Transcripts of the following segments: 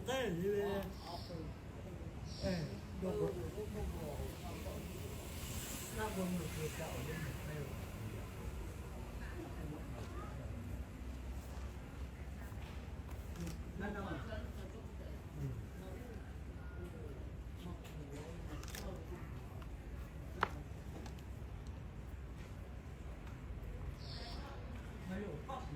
在这边，哎，有不？那我们学校也没有。那么，没有大型。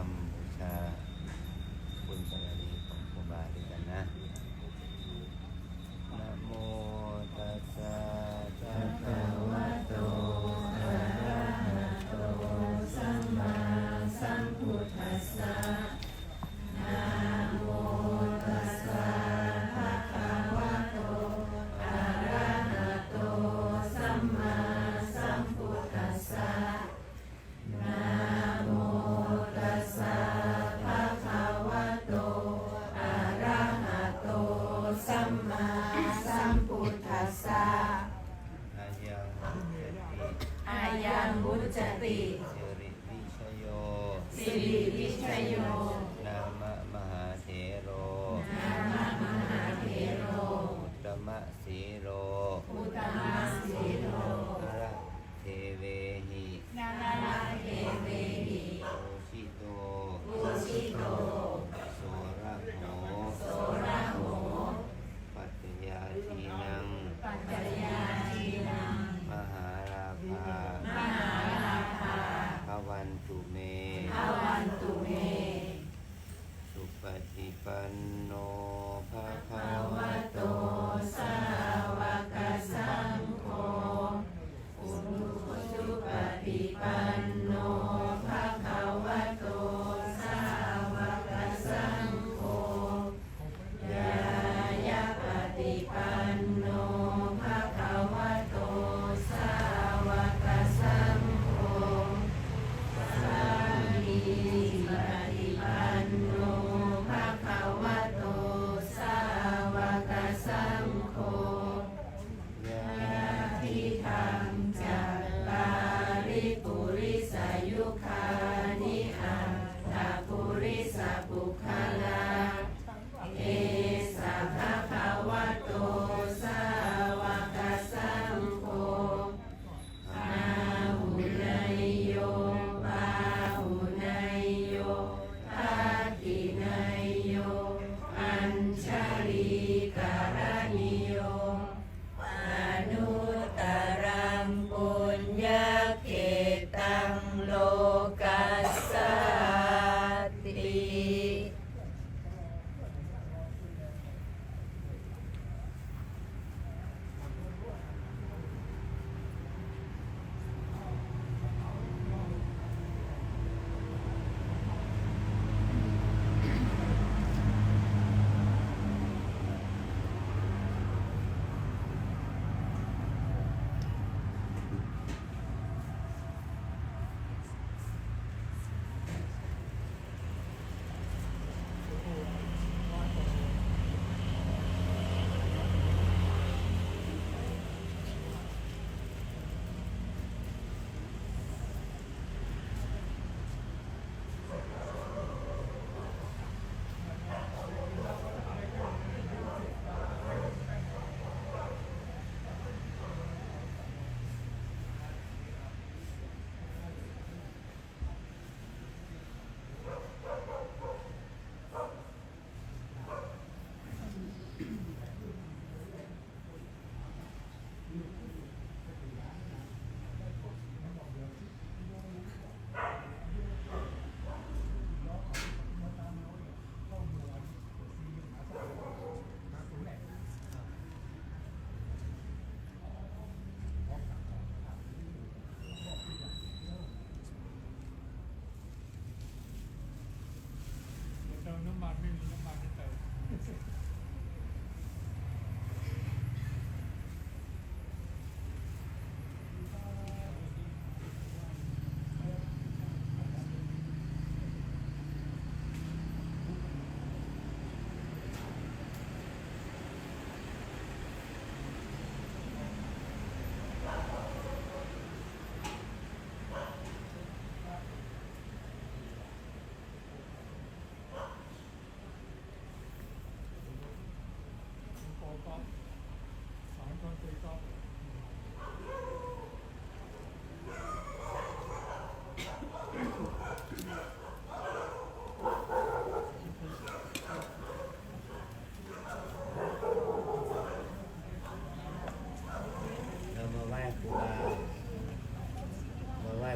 ำบูชาคุณบารมีของครูบาด้วยกันนะนะโมตัสสะภะคะวะโตอะระหะโตสัมมาสัมพุทธัสสะนะโมตัสสะภะคะวะโตอะระหะโตสัมมาสัมพุทธัสสะนะโมตัสสะภะคะวะโตอะระหะโตสัมมาสัมพุทธัสสะอายังวุจติสิริวิชโยสิริวิชโยนามะมหาเถโรนามะมหาเถโรอุตตมะสีโรอุตตมะสีโรนระเทเวหินระเทเวหิโอชิโตโอชิโตโสระโหโสระโหปัจจยาทีนังปัจจยาทีนังมหาราภามหาราภาภวันตุเมภวันตุเมสุปฏิปันโนภะคะวะโตสาวกสังโฆอุชุปฏิปันโนภะคะวะโตสาวกสังโฆยายะปฏิปันโนภะคะวะโตสาวกสังโฆสามีปฏิปันโนภะคะวะโตสาวกสังโฆยะทิธังจัตตาริปุริสายุคานิอัตถปุริสปุคลาเอสะภะคะวะโตสาวกสังโฆอาหุนายโยปาหุนายโยทัตถินายโยอัญชลีการณิโยอนุตตรังปุญญเกตังโลกัสสติ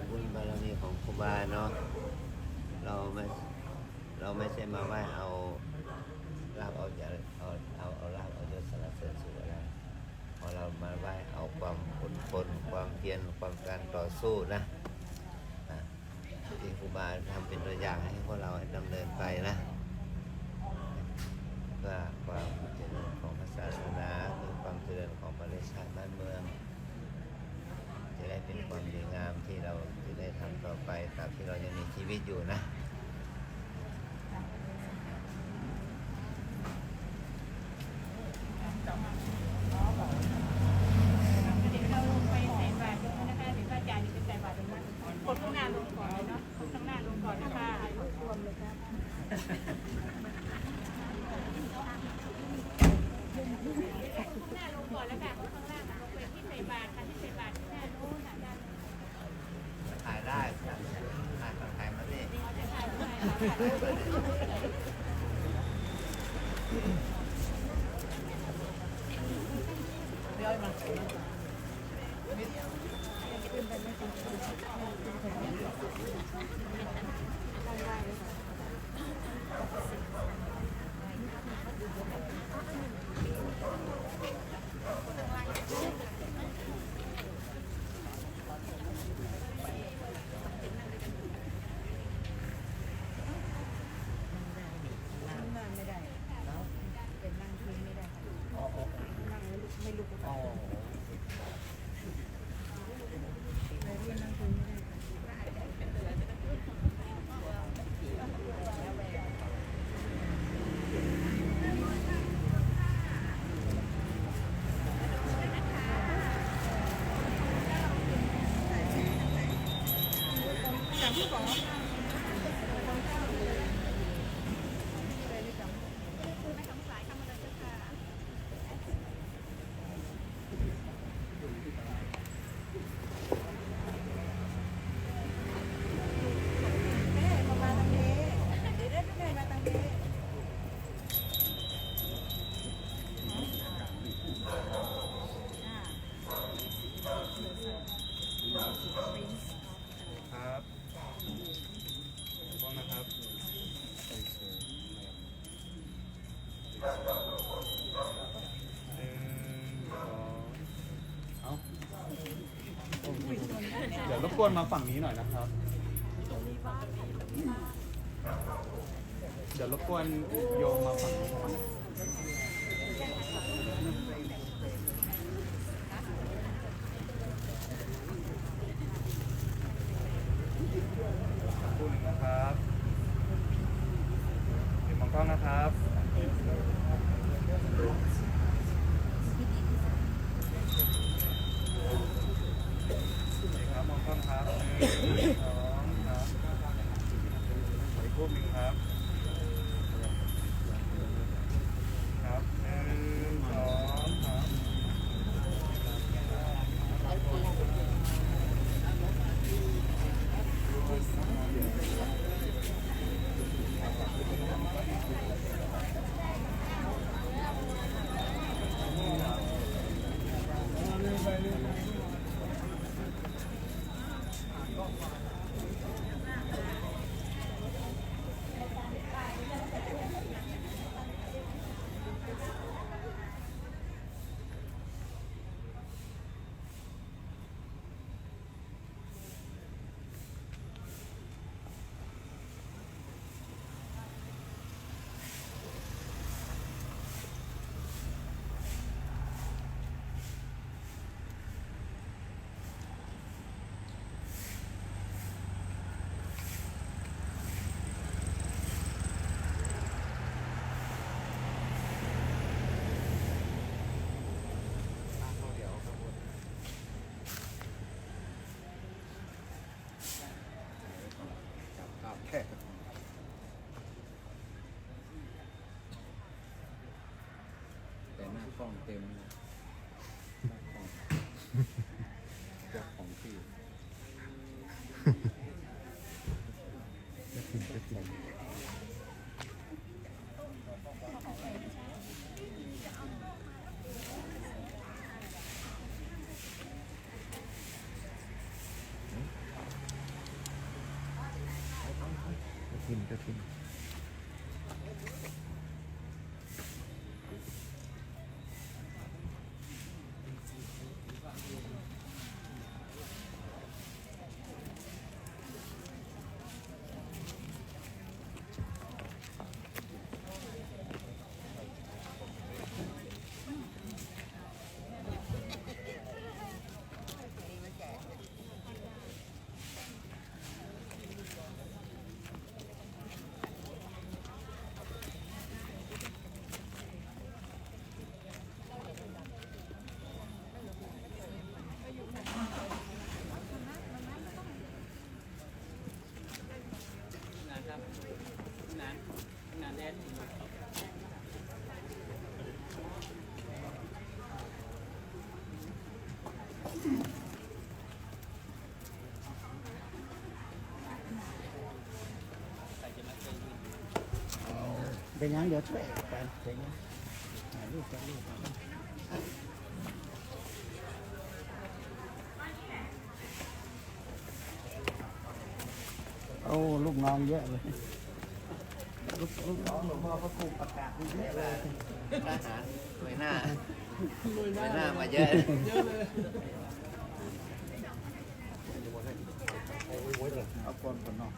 บุญบารมีของครูบาเนาะ เราไม่เราไม่ใช่มาไหว้เอาลาภเอาอย่าเอาลาภเอายศสรรเสริญสุขอะไรพอเรามาไหว้เอาความอดทนความเพียรความการต่อสู้นะที่ครูบาทำเป็นตัวอย่างให้พวกเราดำเนินไปนะเพื่อความเจริญของศาสนาเพื่อความเจริญของประเทศชาติบ้านเมืองจะได้เป็นความดีงามที่เราจะได้ทำต่อไปตราบที่เรายังมีชีวิตอยู่นะกดข้างหน้าลงก่อนเลยเนาะกดข้างหน้าลงก่อนนะคะรวมเลยครับหน้าลงก่อนแล้วค่ะข้างล่างลงไปที่ใส่บาตรค่ะที่ใส่บาตรที่หน้านู้นค่ะถ่ายได้ถ่ายมาสิเดี๋ยวมาไม่ได้แล้วเป็นนั่งพื้นไม่ได้นั่งไม่ลุกไม่ลุกนั่งพื้นไม่ได้จากผู้ก่อครับต้องนะครับเดี๋ยวรบกวนมาฝั่งนี้หน่อยนะครับ เดี๋ยวรบกวนโยมมาฝั่งนี้ก่อนคู่หนึ่งนะครับเดี๋ยวมองกล้องนะครับมองกล้องครับ1 2 ครับอีกรูปหนึ่งครับครับ1 2 ครับแต่หน้ากล้องเต็มเลยหน้ากล้องเจ้าของที่ ถิ่นเจ้าถิ่นเป็นยังเดี๋ยวช่วยกันเป็นยังถ่ายรูปกันรูปโอ้ลูกน้องเยอะเลยลูกน้องหลวงพ่อพระครูประกาศเยอะเลยทหารหน่วยหน้ามาเยอะเอาก่อนก่อนเนาะ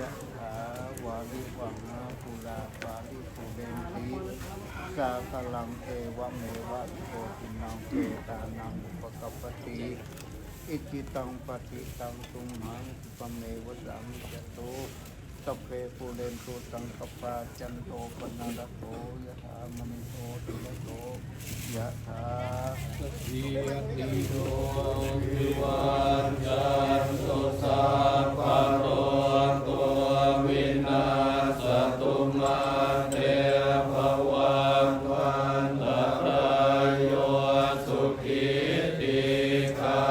ยะถาวาริวังนาภูราปาริภูเรนติสาคลังเอวะเมวะโตตินังเกตานังอุปกัปปติอิจิตังปฏิตังตุมหังปะเมวะสังจตุสัพเพปูเรนตุสังคปาจันโตปนะระโตยะถามณิโตติระโตยะถาสีติโตวิวันจันตุสัพพะโตตัววินาศตุมาเตภวังวันตรายโยสุขิติกา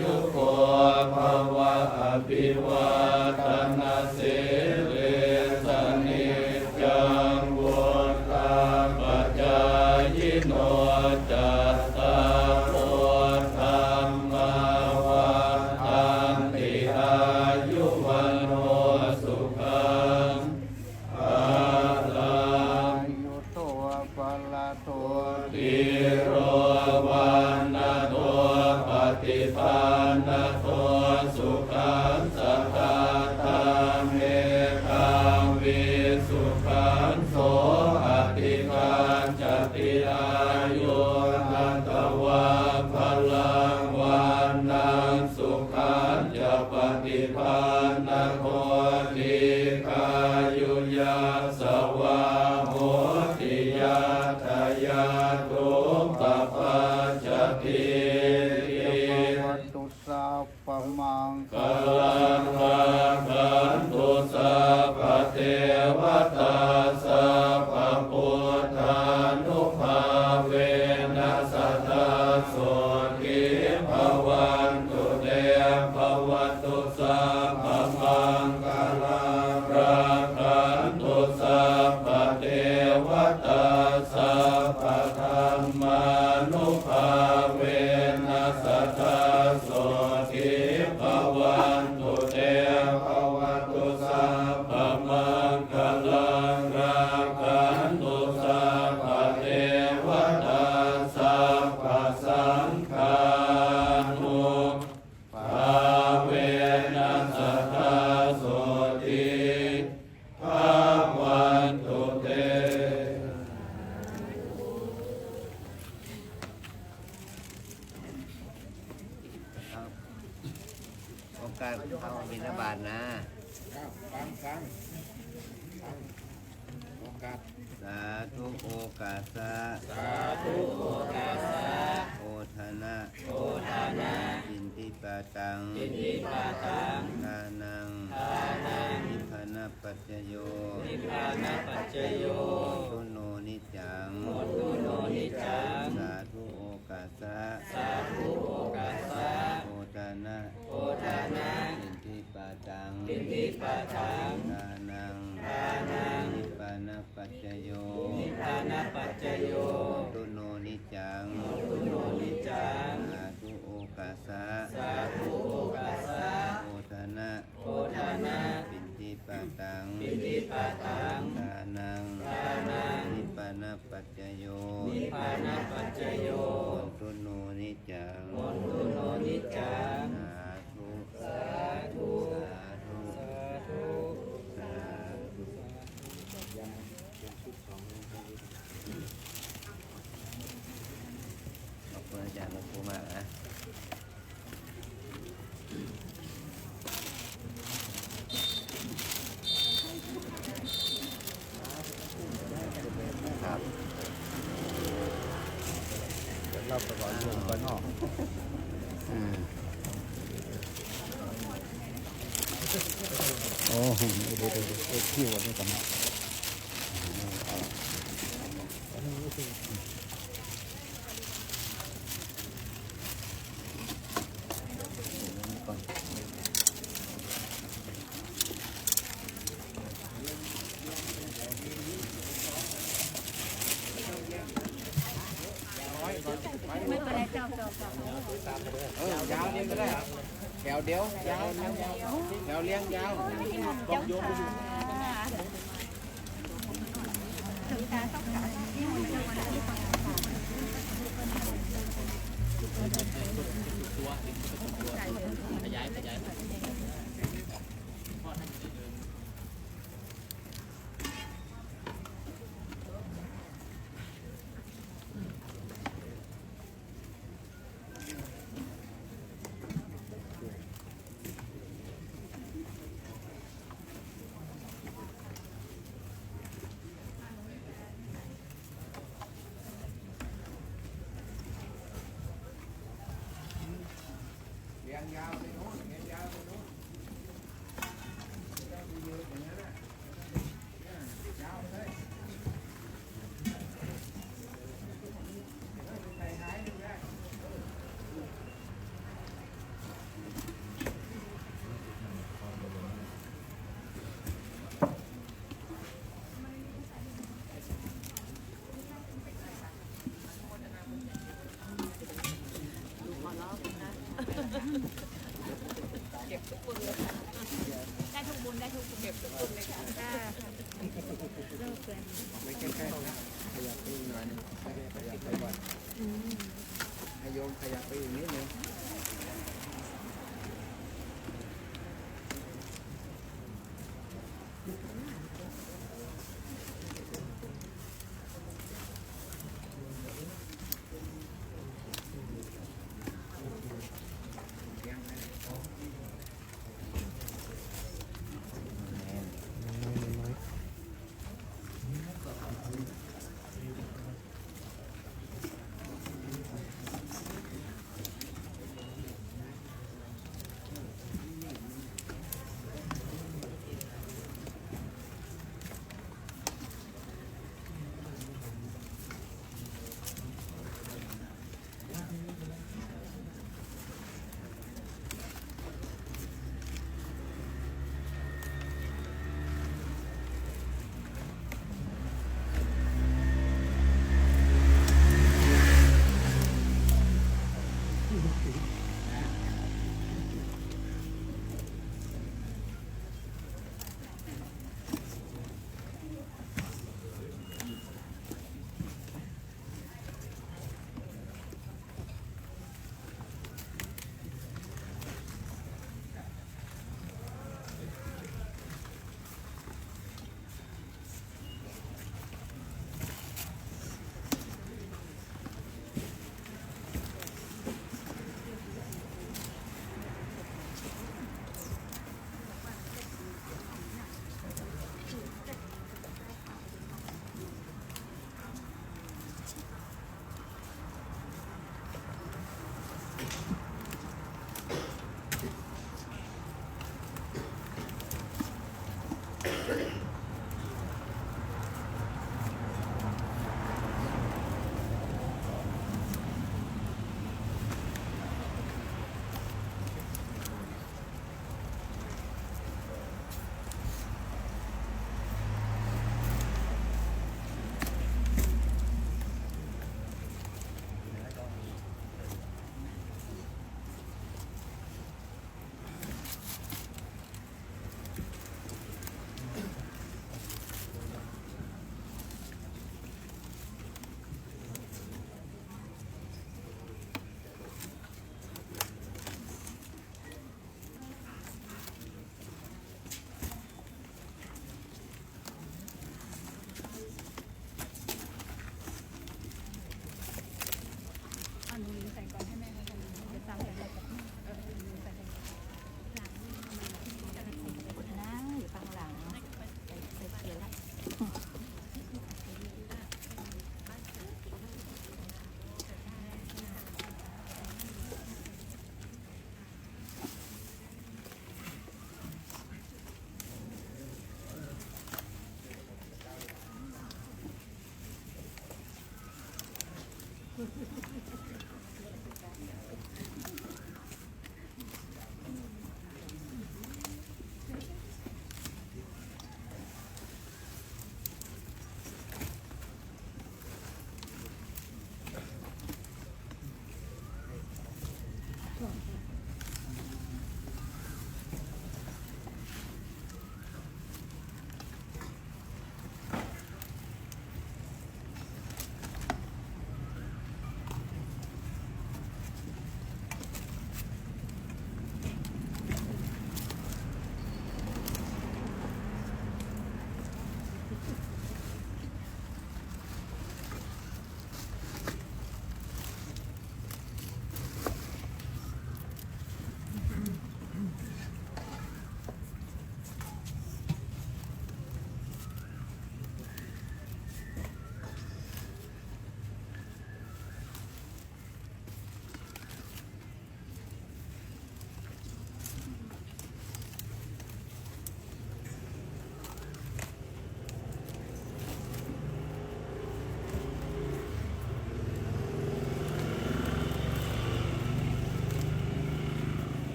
ยุโกภวะอภิวาทนาสิริสนิจังวุฒาปัจจายโนจัตตาโลธรรมาวันตันติอายุวันโนสุขังภาลังยุโตภลาโตติโรวันนาโตปฏิภาณโตสุขังสัทธาธรรมเมธังวิสุขังโสอติการจติอายุนันตวะพลังวันนังสุขังจะปฏิภาณโคติกายุยาสวะโหติยาทายาตุปปัจจติวัตุสัพพมังคลังรักขันตุสัพพเทวตาสัพพพุทธานุภาเวนัสสตาโสทิภวันตุเตภวัตุสัพพมังคลังรักขันตุสัพพเทวตาสัพพธรรมานุภาเวนัสสตาโสทิภวันตุเตภวัตุสัพพมังคลังรักขันตุสัพพเทวตาสัพพสังฆานุภาเวนัสสตาโสทิภวันตุเต โอกาสเข้าบิณฑบาตนะสาธุโอกาสะโอทนะอินทิปาตังทานังนิพพานะปัจจโยตุโนนิจังสาธุโอกาสะโอทนะอินทิปาตังทานัง เดี๋ยวที่วันนี้กันไม่เป็นไรเจ้า ยาวเลี้ยงก็ได้แถวเดียวยาวแถวเลี้ยงยาว เจ้าขาถึงตาต้องการที่มันจะวันที่ฟังขยายได้ทุกบุญได้ทุกบุญเก็บทุกบุญเลยค่ะเลิกเลย ไม่ใกล้ๆนะขยับไปอีกหน่อยนึงขยับไปก่อนให้โยมขยับไปอีกนิดนึง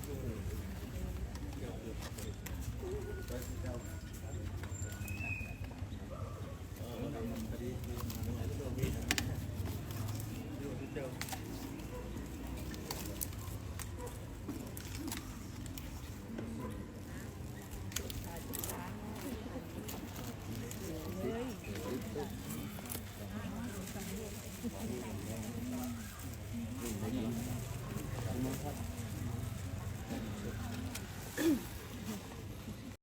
โอ้โห